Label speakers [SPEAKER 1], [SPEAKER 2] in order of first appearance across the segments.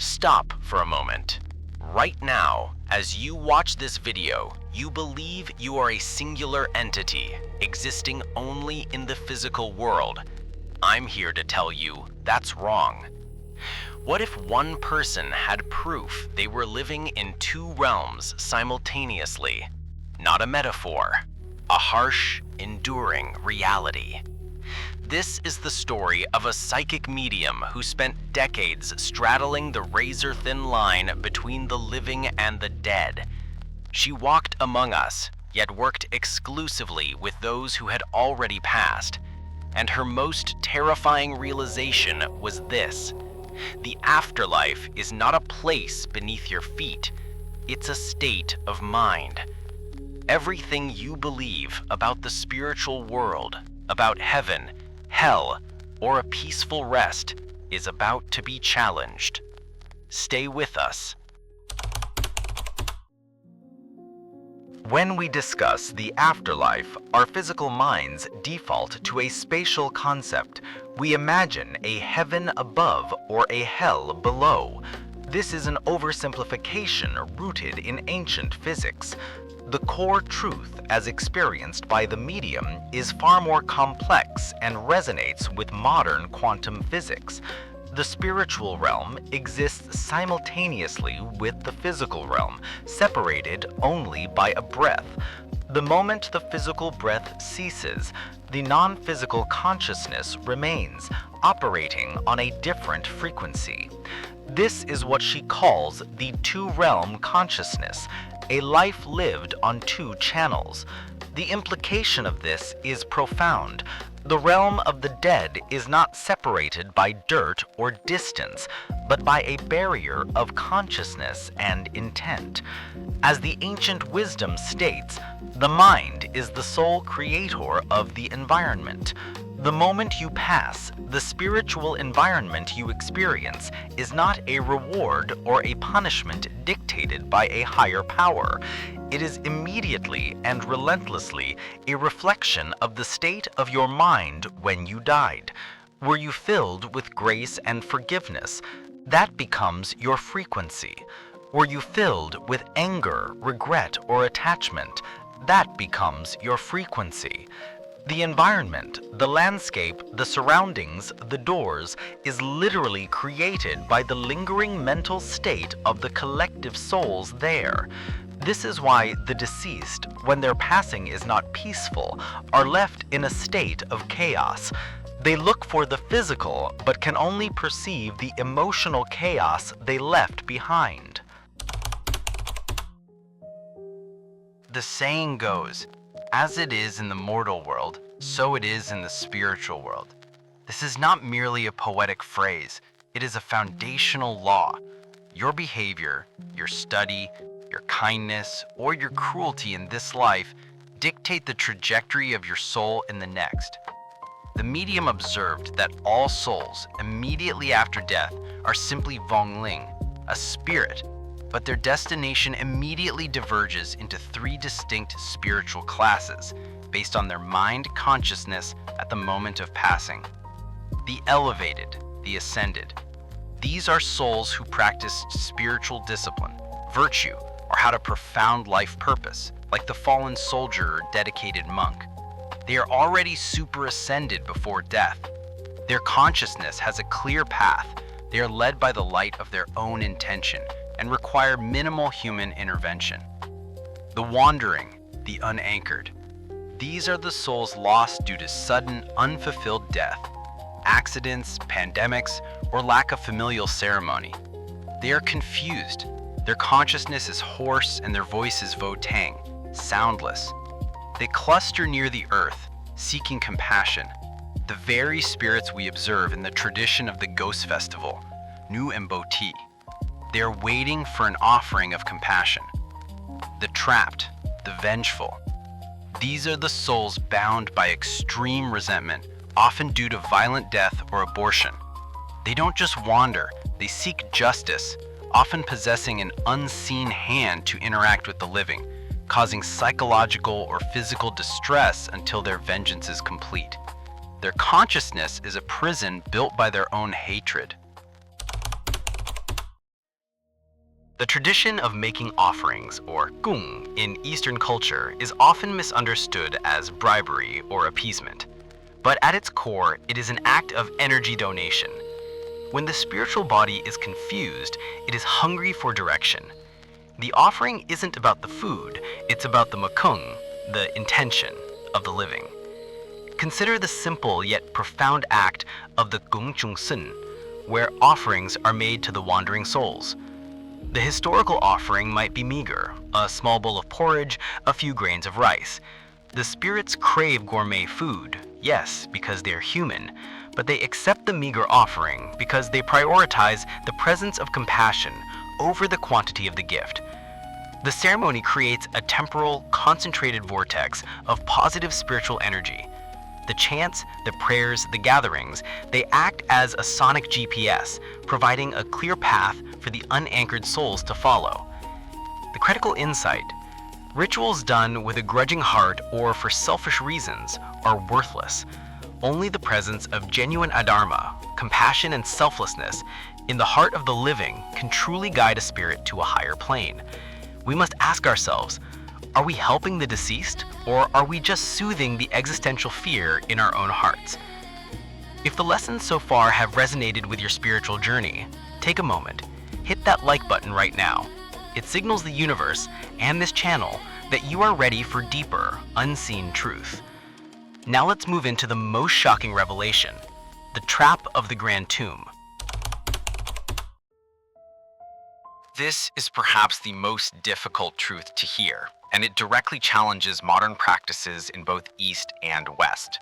[SPEAKER 1] Stop for a moment. Right now, as you watch this video, you believe you are a singular entity, existing only in the physical world. I'm here to tell you that's wrong. What if one person had proof they were living in two realms simultaneously? Not a metaphor, a harsh, enduring reality. This is the story of a psychic medium who spent decades straddling the razor-thin line between the living and the dead. She walked among us, yet worked exclusively with those who had already passed. And her most terrifying realization was this: the afterlife is not a place beneath your feet, it's a state of mind. Everything you believe about the spiritual world, about heaven, hell, or a peaceful rest is about to be challenged. Stay with us.
[SPEAKER 2] When we discuss the afterlife, our physical minds default to a spatial concept. We imagine a heaven above or a hell below. This is an oversimplification rooted in ancient physics. The core truth, as experienced by the medium, is far more complex and resonates with modern quantum physics. The spiritual realm exists simultaneously with the physical realm, separated only by a breath. The moment the physical breath ceases, the non-physical consciousness remains, operating on a different frequency. This is what she calls the two-realm consciousness, a life lived on two channels. The implication of this is profound. The realm of the dead is not separated by dirt or distance, but by a barrier of consciousness and intent. As the ancient wisdom states, the mind is the sole creator of the environment. The moment you pass, the spiritual environment you experience is not a reward or a punishment dictated by a higher power. It is immediately and relentlessly a reflection of the state of your mind when you died. Were you filled with grace and forgiveness? That becomes your frequency. Were you filled with anger, regret, or attachment? That becomes your frequency. The environment, the landscape, the surroundings, the doors, is literally created by the lingering mental state of the collective souls there. This is why the deceased, when their passing is not peaceful, are left in a state of chaos. They look for the physical, but can only perceive the emotional chaos they left behind.
[SPEAKER 1] The saying goes, as it is in the mortal world, so it is in the spiritual world. This is not merely a poetic phrase, it is a foundational law. Your behavior, your study, your kindness, or your cruelty in this life dictate the trajectory of your soul in the next. The medium observed that all souls, immediately after death, are simply Vongling, a spirit, but their destination immediately diverges into three distinct spiritual classes based on their mind consciousness at the moment of passing. The elevated, the ascended. These are souls who practice spiritual discipline, virtue, or had a profound life purpose, like the fallen soldier or dedicated monk. They are already super ascended before death. Their consciousness has a clear path. They are led by the light of their own intention and require minimal human intervention. The wandering, the unanchored. These are the souls lost due to sudden, unfulfilled death, accidents, pandemics, or lack of familial ceremony. They are confused. Their consciousness is hoarse and their voice is vo-tang, soundless. They cluster near the earth, seeking compassion, the very spirits we observe in the tradition of the Ghost Festival, Nu Mboti. They are waiting for an offering of compassion. The trapped, the vengeful. These are the souls bound by extreme resentment, often due to violent death or abortion. They don't just wander, they seek justice, often possessing an unseen hand to interact with the living, causing psychological or physical distress until their vengeance is complete. Their consciousness is a prison built by their own hatred. The tradition of making offerings, or gung, in Eastern culture is often misunderstood as bribery or appeasement. But at its core, it is an act of energy donation. When the spiritual body is confused, it is hungry for direction. The offering isn't about the food, it's about the makung, the intention of the living. Consider the simple yet profound act of the gung chung sun, where offerings are made to the wandering souls. The historical offering might be meager, a small bowl of porridge, a few grains of rice. The spirits crave gourmet food, yes, because they're human, but they accept the meager offering because they prioritize the presence of compassion over the quantity of the gift. The ceremony creates a temporal, concentrated vortex of positive spiritual energy. The chants, the prayers, the gatherings, they act as a sonic GPS, providing a clear path for the unanchored souls to follow. The critical insight: rituals done with a grudging heart or for selfish reasons are worthless. Only the presence of genuine adharma, compassion and selflessness in the heart of the living can truly guide a spirit to a higher plane. We must ask ourselves, are we helping the deceased, or are we just soothing the existential fear in our own hearts? If the lessons so far have resonated with your spiritual journey, take a moment, hit that like button right now. It signals the universe and this channel that you are ready for deeper, unseen truth. Now let's move into the most shocking revelation, the trap of the Grand Tomb. This is perhaps the most difficult truth to hear, and it directly challenges modern practices in both East and West.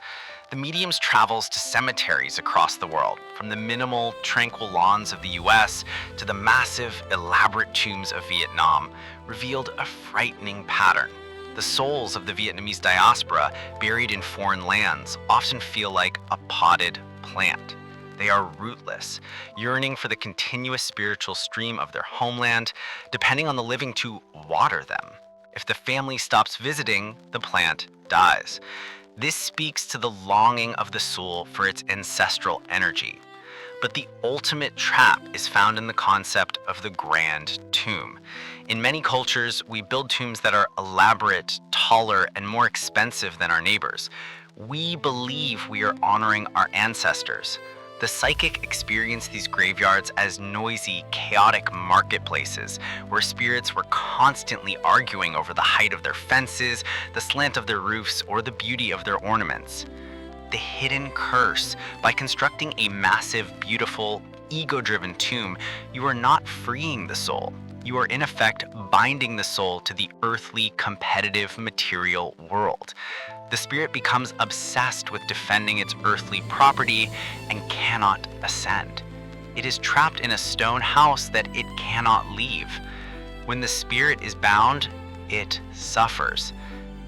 [SPEAKER 1] The mediums travels to cemeteries across the world, from the minimal, tranquil lawns of the US to the massive, elaborate tombs of Vietnam, revealed a frightening pattern. The souls of the Vietnamese diaspora buried in foreign lands often feel like a potted plant. They are rootless, yearning for the continuous spiritual stream of their homeland, depending on the living to water them. If the family stops visiting, the plant dies. This speaks to the longing of the soul for its ancestral energy. But the ultimate trap is found in the concept of the grand tomb. In many cultures, we build tombs that are elaborate, taller, and more expensive than our neighbors. We believe we are honoring our ancestors. The psychic experience these graveyards as noisy, chaotic marketplaces where spirits were constantly arguing over the height of their fences, the slant of their roofs, or the beauty of their ornaments. The hidden curse: by constructing a massive, beautiful, ego-driven tomb, you are not freeing the soul. You are in effect binding the soul to the earthly, competitive, material world. The spirit becomes obsessed with defending its earthly property and cannot ascend. It is trapped in a stone house that it cannot leave. When the spirit is bound, it suffers.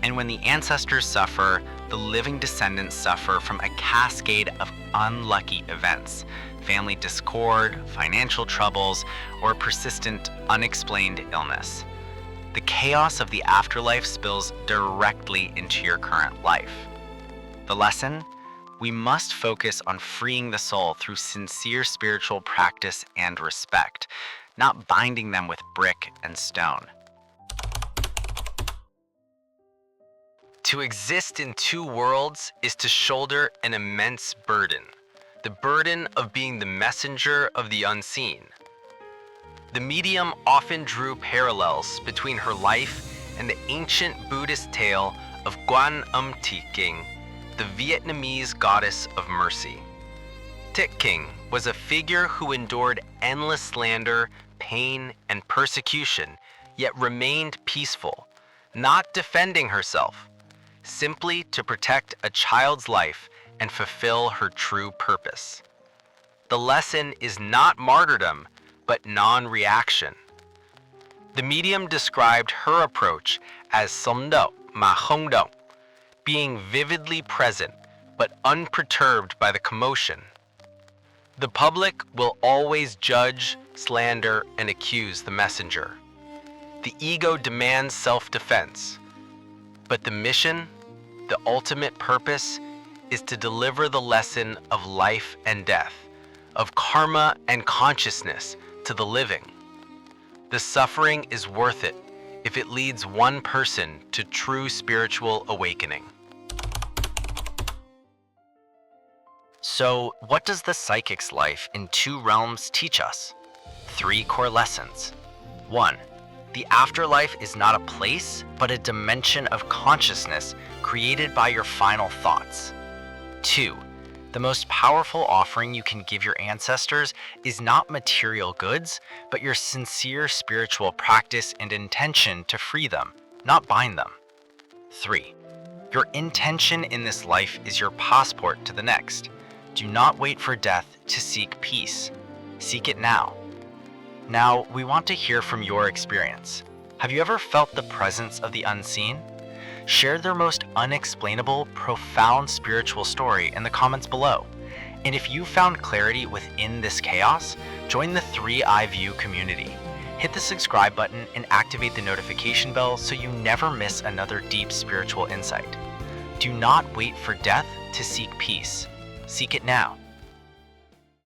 [SPEAKER 1] And when the ancestors suffer, the living descendants suffer from a cascade of unlucky events: family discord, financial troubles, or persistent, unexplained illness. The chaos of the afterlife spills directly into your current life. The lesson: we must focus on freeing the soul through sincere spiritual practice and respect, not binding them with brick and stone. To exist in two worlds is to shoulder an immense burden, the burden of being the messenger of the unseen. The medium often drew parallels between her life and the ancient Buddhist tale of Quan Âm Thi King, the Vietnamese goddess of mercy. Thich King was a figure who endured endless slander, pain, and persecution, yet remained peaceful, not defending herself, simply to protect a child's life and fulfill her true purpose. The lesson is not martyrdom, but non-reaction. The medium described her approach as Sống, động, không, being vividly present but unperturbed by the commotion. The public will always judge, slander, and accuse the messenger. The ego demands self-defense, but the mission, the ultimate purpose, is to deliver the lesson of life and death, of karma and consciousness to the living. The suffering is worth it if it leads one person to true spiritual awakening.
[SPEAKER 2] So, what does the psychic's life in two realms teach us? 3 core lessons. 1. The afterlife is not a place, but a dimension of consciousness created by your final thoughts. 2. The most powerful offering you can give your ancestors is not material goods, but your sincere spiritual practice and intention to free them, not bind them. 3. Your intention in this life is your passport to the next. Do not wait for death to seek peace. Seek it now. Now, we want to hear from your experience. Have you ever felt the presence of the unseen? Share their most unexplainable, profound spiritual story in the comments below. And if you found clarity within this chaos, join the 3i View community. Hit the subscribe button and activate the notification bell so you never miss another deep spiritual insight. Do not wait for death to seek peace. Seek it now.